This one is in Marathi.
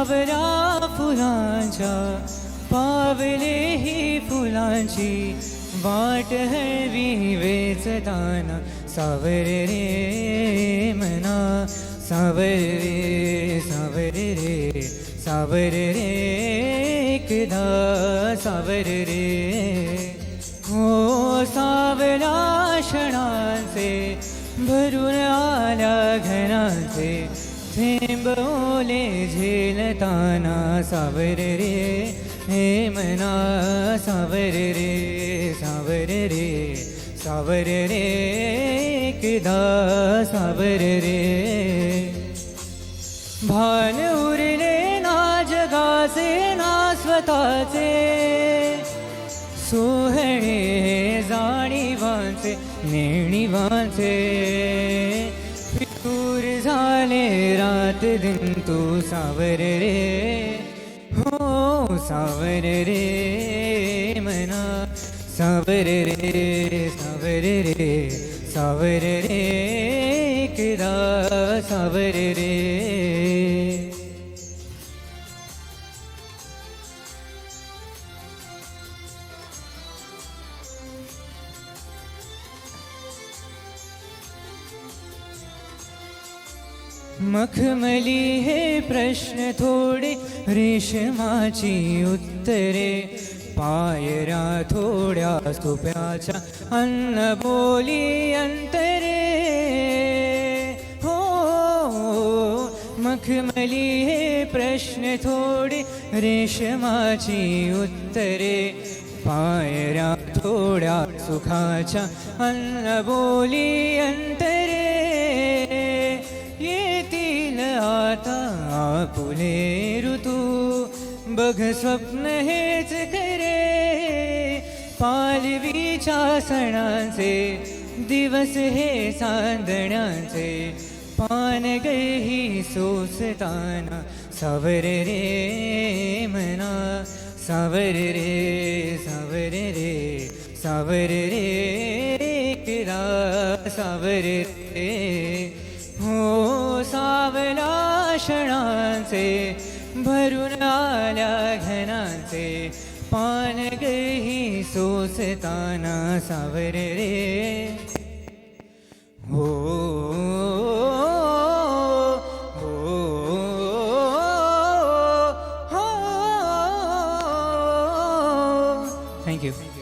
सावरा फुलांच्या पावले ही फुलांची वाट हवी वेचताना सावर रे मना सावर रे सावर रे सावर रे एकदा सावर रे हो सावरा क्षणांचे भरून आल्या घनांचे थेंब ओले झेलताना सावर रे हे मना सावर रे सावर रे सावर रे एकदा सावर रे भान उरले ना जगाचे ना स्वतःचे सोहळे जाणीवांचे नेणीवांचे फिरूर झाले रात दिन तू सावर रे हो सावर रे मना सावर रे सावर रे सावर रे एकदा सावर रे मखमली हे प्रश्न थोडे रेशमाची उत्तरे पायऱ्या थोड्या सोप्याच्या अन्न बोली अंतरे हो मखमली हे प्रश्न थोडे रेशमाची उत्तरे पायऱ्या थोड्या सुखाच्या अन्न बोली अंतरे येतील आता आपुले ऋतू बघ स्वप्न हेच खरे पालवीच्या सणांचे दिवस हे चांदण्याचे पान गही सोसताना सावर रे मना सावर रे सावर रे सावर रे एकदा सावर रे हो सावला क्षणांचे भरून आल्या घनांचे पान गही सोसताना सावर रे हो थँक्यू.